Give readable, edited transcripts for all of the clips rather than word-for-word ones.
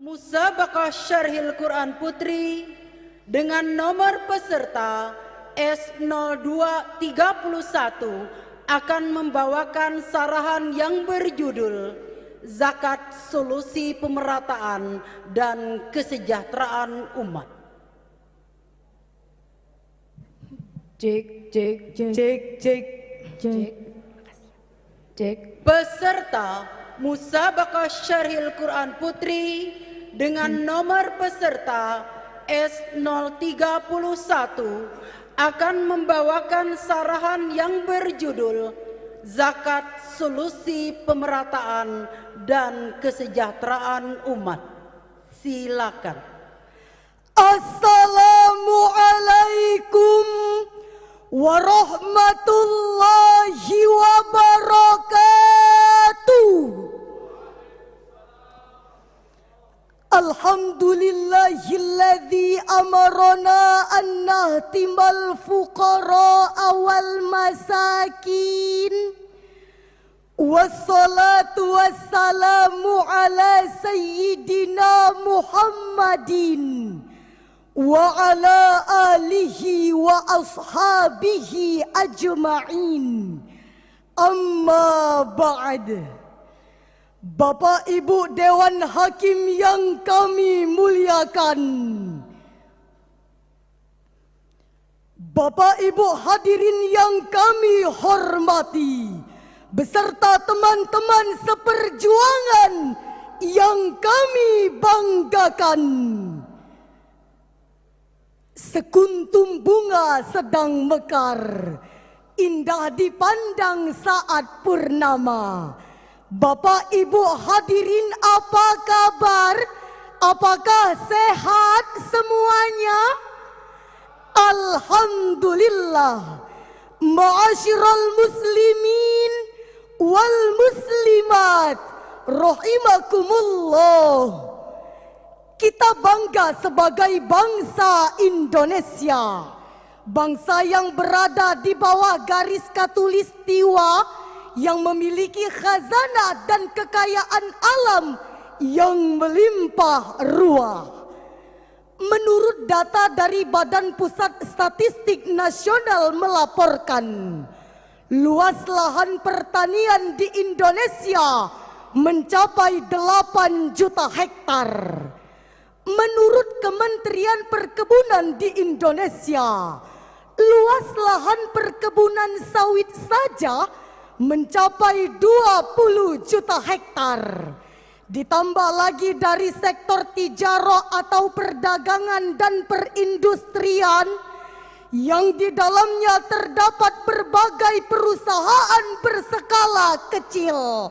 Musabaqah Syarhil Quran Putri dengan nomor peserta S0231 akan membawakan sarahan yang berjudul Zakat Solusi Pemerataan dan Kesejahteraan Umat. Cek, cek, cek, cek, cek, cek, cek. Peserta Musabaqah Syarhil Quran Putri dengan nomor peserta S031 akan membawakan sarahan yang berjudul Zakat Solusi Pemerataan dan Kesejahteraan Umat. Silakan. Assalamualaikum warahmatullahi wabarakatuh. Alhamdulillahilladzi amarana an nahtimal fuqara wal masakin. Wassalatu wassalamu ala sayyidina Muhammadin wa ala alihi wa ashabihi ajma'in. Amma ba'd. Bapak Ibu Dewan Hakim yang kami muliakan, Bapak Ibu hadirin yang kami hormati, beserta teman-teman seperjuangan yang kami banggakan. Sekuntum bunga sedang mekar, indah dipandang saat purnama. Bapak Ibu hadirin, apa kabar? Apakah sehat semuanya? Alhamdulillah. Ma'asyiral muslimin wal muslimat rahimakumullah. Kita bangga sebagai bangsa Indonesia, bangsa yang berada di bawah garis khatulistiwa, yang memiliki khazanah dan kekayaan alam yang melimpah ruah. Menurut data dari Badan Pusat Statistik Nasional melaporkan, luas lahan pertanian di Indonesia mencapai 8 juta hektar. Menurut Kementerian Perkebunan di Indonesia, luas lahan perkebunan sawit saja mencapai 20 juta hektar. Ditambah lagi dari sektor tijaro atau perdagangan dan perindustrian, yang di dalamnya terdapat berbagai perusahaan berskala kecil,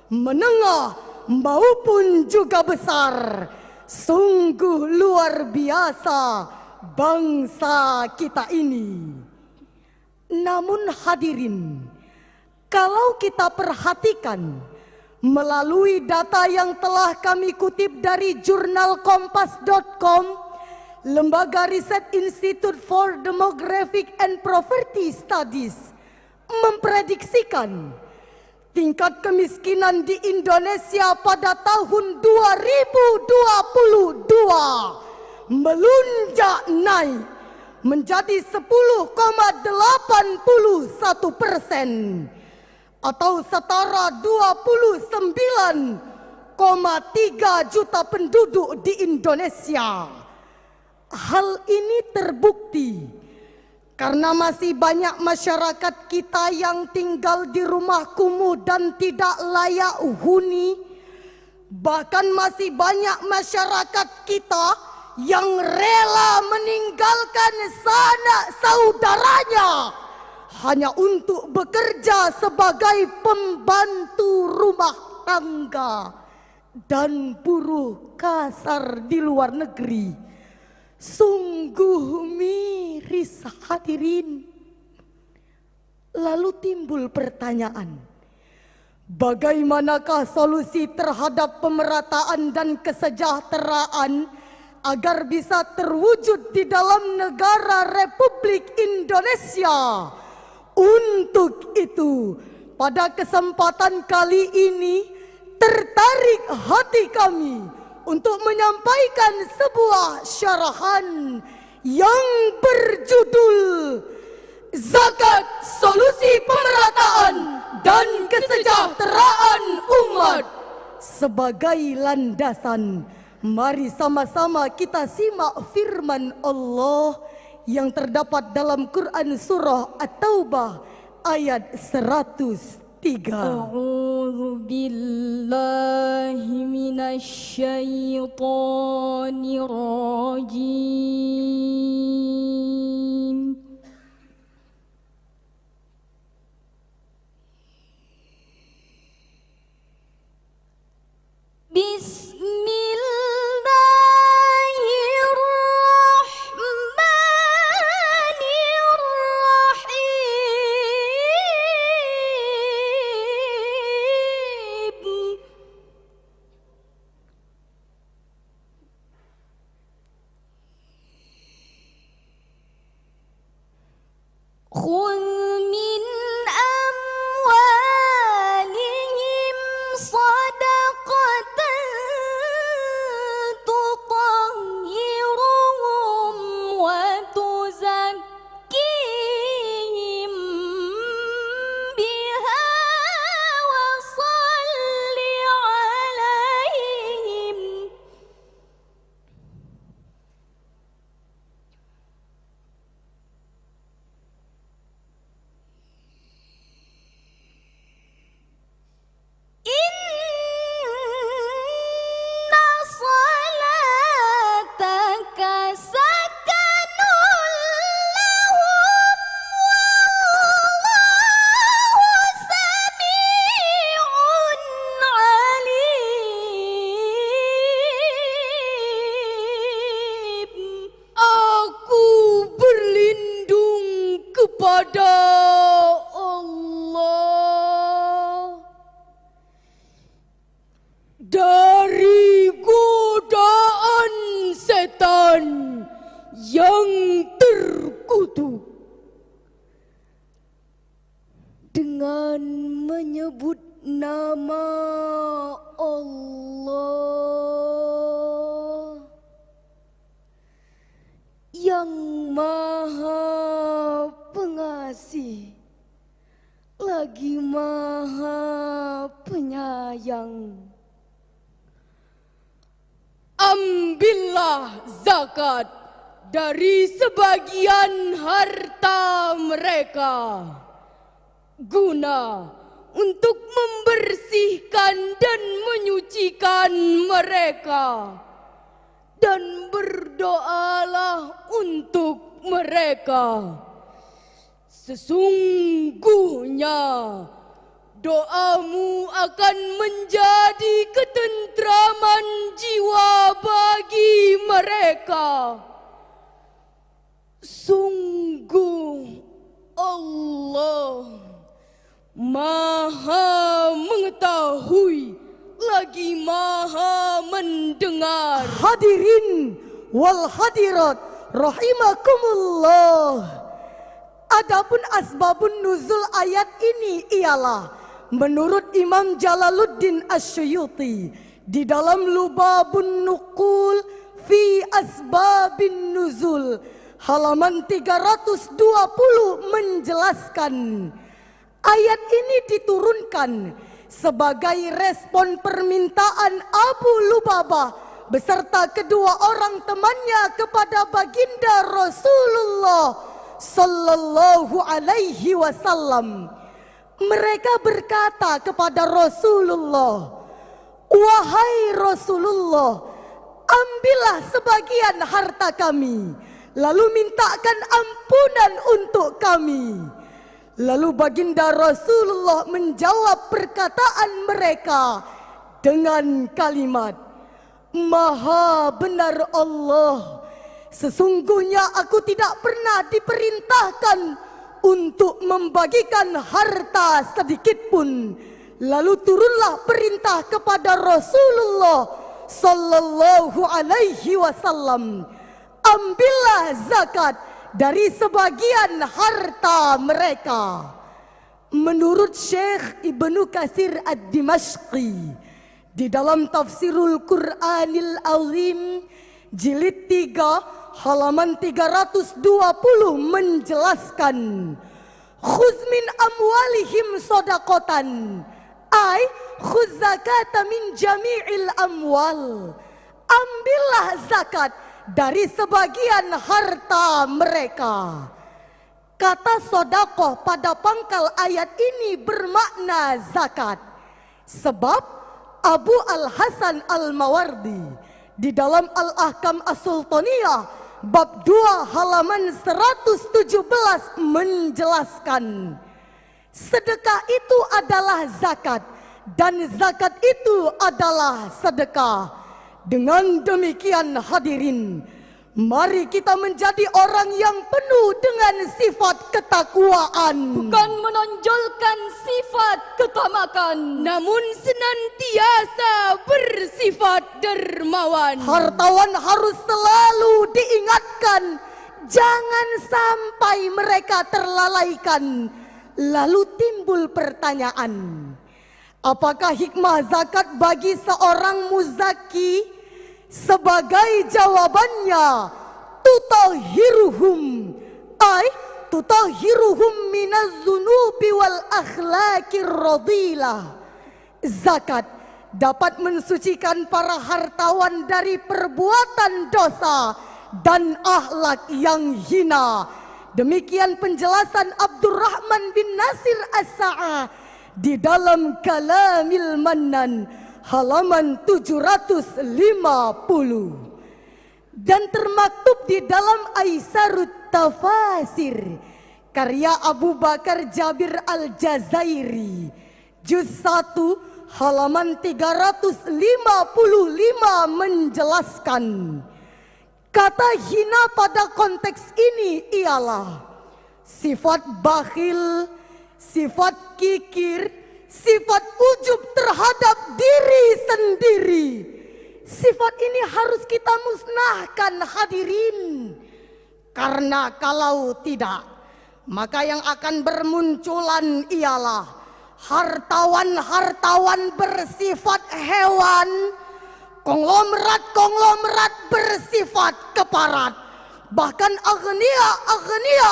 menengah maupun juga besar. Sungguh luar biasa bangsa kita ini. Namun hadirin, kalau kita perhatikan melalui data yang telah kami kutip dari jurnal kompas.com, Lembaga Riset Institute for Demographic and Poverty Studies memprediksikan tingkat kemiskinan di Indonesia pada tahun 2022 melonjak naik menjadi 10,81%. Atau setara 29,3 juta penduduk di Indonesia. Hal ini terbukti karena masih banyak masyarakat kita yang tinggal di rumah kumuh dan tidak layak huni. Bahkan masih banyak masyarakat kita yang rela meninggalkan sanak saudaranya hanya untuk bekerja sebagai pembantu rumah tangga dan buruh kasar di luar negeri. Sungguh miris hadirin. Lalu timbul pertanyaan, bagaimanakah solusi terhadap pemerataan dan kesejahteraan agar bisa terwujud di dalam negara Republik Indonesia? Untuk itu, pada kesempatan kali ini tertarik hati kami untuk menyampaikan sebuah syarahan yang berjudul Zakat Solusi Pemerataan dan Kesejahteraan Umat sebagai landasan. Mari sama-sama kita simak firman Allah yang terdapat dalam Quran Surah At-Taubah ayat 103. A'udzu billahi minasy syaithanir rajim. خذ من أموالهم صدقة تطهرهم وتزكيهم بها وصل عليهم صلاتك سكن لهم والله سميع عليم. Aku berlindung kepada Allah dari godaan setan yang terkutuk dengan menyebut nama Allah yang Maha Pengasih lagi Maha Penyayang. Ambillah zakat dari sebagian harta mereka guna untuk membersihkan dan menyucikan mereka, dan berdoalah untuk mereka. Sesungguhnya doamu akan menjadi ketentraman jiwa bagi mereka. Sungguh Allah Maha mengetahui lagi Maha mendengar. Hadirin wal hadirat rahimakumullah. Adapun asbabun nuzul ayat ini ialah menurut Imam Jalaluddin Asy-Syuyuti di dalam Lubabun Nuqul fi Asbabin Nuzul halaman 320 menjelaskan ayat ini diturunkan sebagai respon permintaan Abu Lubabah beserta kedua orang temannya kepada baginda Rasulullah sallallahu alaihi wasallam. Mereka berkata kepada Rasulullah, "Wahai Rasulullah, ambillah sebagian harta kami, lalu mintakan ampunan untuk kami." Lalu baginda Rasulullah menjawab perkataan mereka dengan kalimat, "Maha benar Allah, sesungguhnya aku tidak pernah diperintahkan untuk membagikan harta sedikit pun." Lalu turunlah perintah kepada Rasulullah sallallahu alaihi wasallam, "Ambillah zakat dari sebagian harta mereka." Menurut Syekh Ibnu Katsir Ad-Dimashqi Di dalam Tafsirul Qur'anil Azim jilid 3 halaman 320 menjelaskan, khuz min amwalihim sodakotan ay khuz zakata min jami'il amwal. Ambillah zakat dari sebagian harta mereka. Kata sodakoh pada pangkal ayat ini bermakna zakat. Sebab Abu Al-Hasan Al-Mawardi di dalam Al-Ahkam As-Sultaniyah bab 2 halaman 117 menjelaskan, sedekah itu adalah zakat dan zakat itu adalah sedekah. Dengan demikian hadirin, mari kita menjadi orang yang penuh dengan sifat ketakwaan, bukan menonjolkan sifat ketamakan, namun senantiasa bersifat dermawan. Hartawan harus selalu diingatkan, jangan sampai mereka terlalaikan. Lalu timbul pertanyaan, apakah hikmah zakat bagi seorang muzaki? Sebagai jawabannya, tutahhiruhum ay tutahhiruhum minaz zunubi wal akhlaqir radilah. Zakat dapat mensucikan para hartawan dari perbuatan dosa dan akhlak yang hina. Demikian penjelasan Abdurrahman bin Nasir As-Sa'ah di dalam Kalamil Mannan halaman 750, dan termaktub di dalam Aisarut Tafasir karya Abu Bakar Jabir Al-Jazairi juz 1 halaman 355 menjelaskan, kata hina pada konteks ini ialah sifat bakhil, sifat kikir, sifat ujub terhadap diri sendiri. Sifat ini harus kita musnahkan hadirin. Karena kalau tidak, maka yang akan bermunculan ialah hartawan-hartawan bersifat hewan, konglomerat-konglomerat bersifat keparat, bahkan agnia-agnia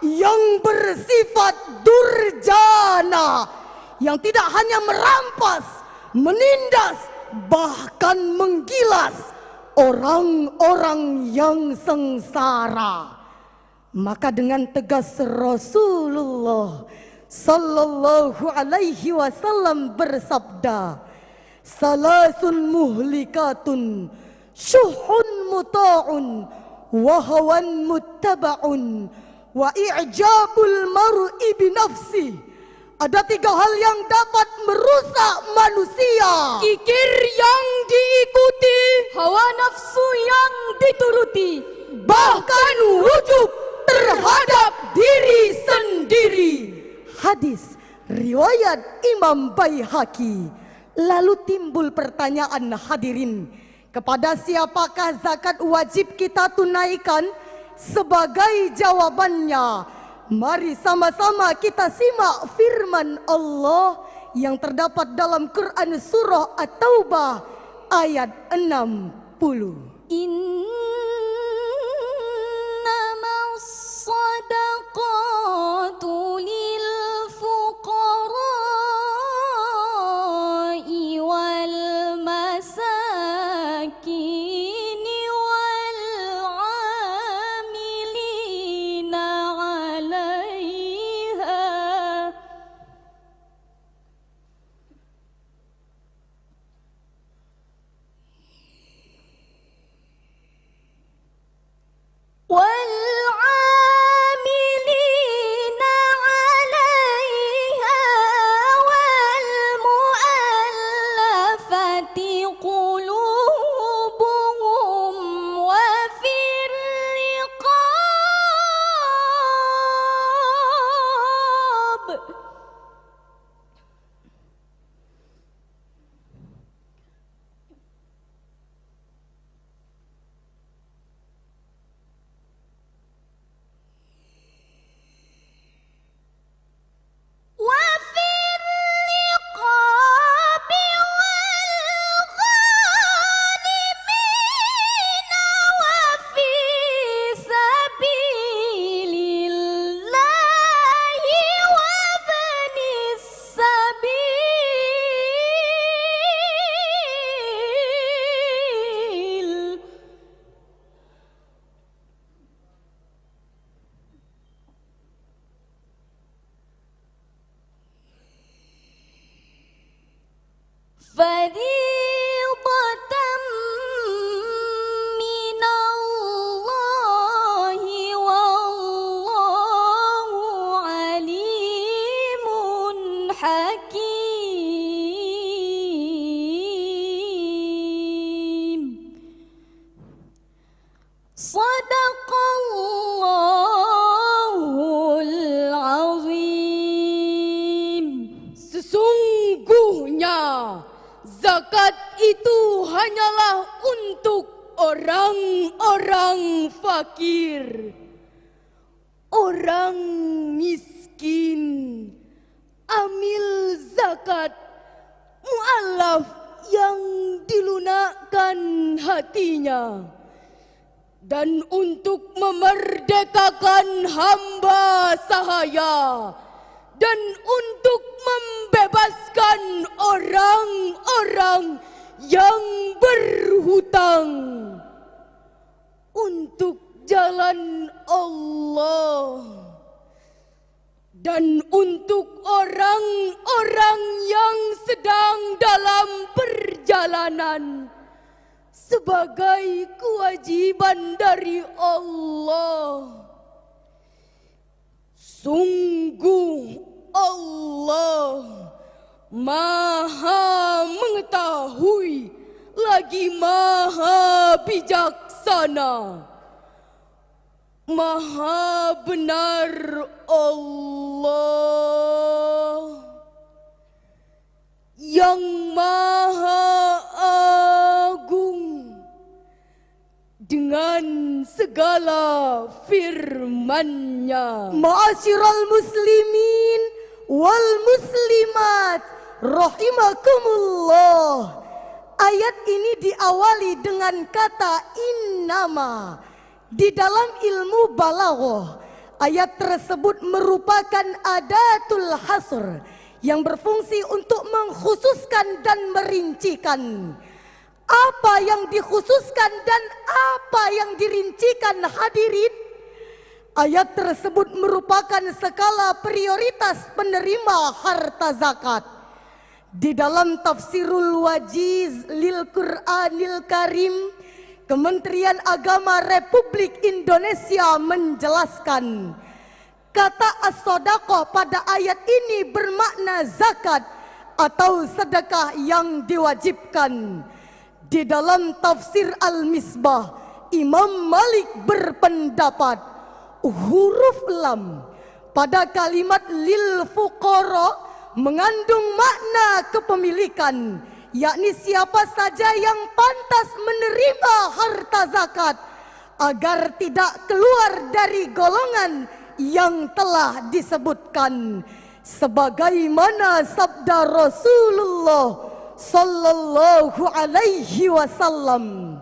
yang bersifat durjana, yang tidak hanya merampas, menindas, bahkan menggilas orang-orang yang sengsara. Maka dengan tegas Rasulullah sallallahu alaihi wasallam bersabda, salasun muhlikatun syuhun muta'un wa hawan muttaba'un wa i'jabul mar'i binafsi. Ada 3 hal yang dapat merusak manusia: kikir yang diikuti, hawa nafsu yang dituruti, bahkan wujub terhadap diri sendiri. Hadis riwayat Imam Baihaqi. Lalu timbul pertanyaan hadirin, kepada siapakah zakat wajib kita tunaikan? Sebagai jawabannya, mari sama-sama kita simak firman Allah yang terdapat dalam Quran surah At-Taubah ayat 60. Innamas sadaqatu lil fuqara'i wal masakini wal 'amilina 'alaiha والعاملين عليها والمؤلفة قلوبهم وفي الرقاب وفي الرقاب itu hanyalah untuk orang-orang fakir, orang miskin, amil zakat, mu'alaf yang dilunakkan hatinya, dan untuk memerdekakan hamba sahaya, dan untuk membebaskan orang-orang yang berhutang untuk jalan Allah, dan untuk orang-orang yang sedang dalam perjalanan sebagai kewajiban dari Allah. Sungguh Allah Maha mengetahui lagi Maha bijaksana. Maha benar Allah yang Maha Agung dengan segala firman-Nya. Ma'asyiral muslimin wal muslimat rahimakumullah. Ayat ini diawali dengan kata innama. Di dalam ilmu balaghah, ayat tersebut merupakan adatul hasr yang berfungsi untuk mengkhususkan dan merincikan. Apa yang dikhususkan dan apa yang dirincikan hadirin? Ayat tersebut merupakan skala prioritas penerima harta zakat. Di dalam Tafsirul Wajiz lil Qur'anil Karim, Kementerian Agama Republik Indonesia menjelaskan, kata as-sodaqah pada ayat ini bermakna zakat atau sedekah yang diwajibkan. Di dalam Tafsir Al-Misbah, Imam Malik berpendapat huruf lam pada kalimat lil fuqara mengandung makna kepemilikan, yakni siapa saja yang pantas menerima harta zakat agar tidak keluar dari golongan yang telah disebutkan, sebagaimana sabda Rasulullah sallallahu alaihi wasallam,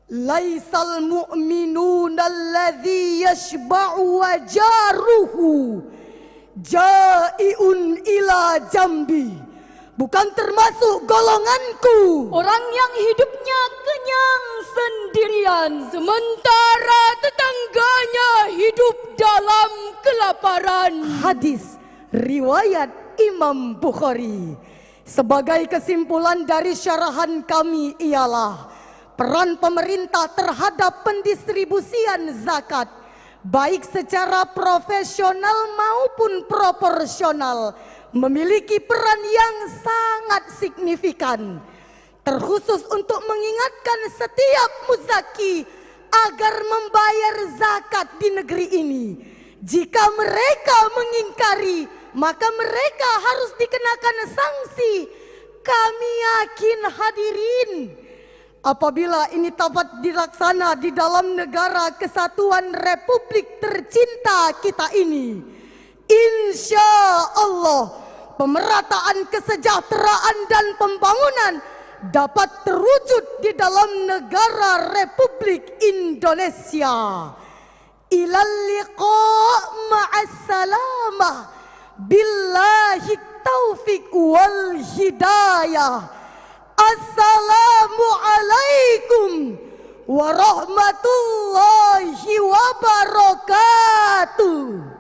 laisal mu'minuna alladhi yashba'u wa jaruhu ja'iun ila jambi. Bukan termasuk golonganku orang yang hidupnya kenyang sendirian, sementara tetangganya hidup dalam kelaparan. Hadis riwayat Imam Bukhari. Sebagai kesimpulan dari syarahan kami ialah peran pemerintah terhadap pendistribusian zakat, baik secara profesional maupun proporsional, memiliki peran yang sangat signifikan, terkhusus untuk mengingatkan setiap muzaki agar membayar zakat di negeri ini. Jika mereka mengingkari, maka mereka harus dikenakan sanksi. Kami yakin hadirin, apabila ini dapat dilaksana di dalam negara kesatuan Republik tercinta kita ini, insya Allah pemerataan kesejahteraan dan pembangunan dapat terwujud di dalam negara Republik Indonesia. Ilal liqa' ma'as salamah, billahi taufiq wal hidayah. Assalamualaikum warahmatullahi wabarakatuh.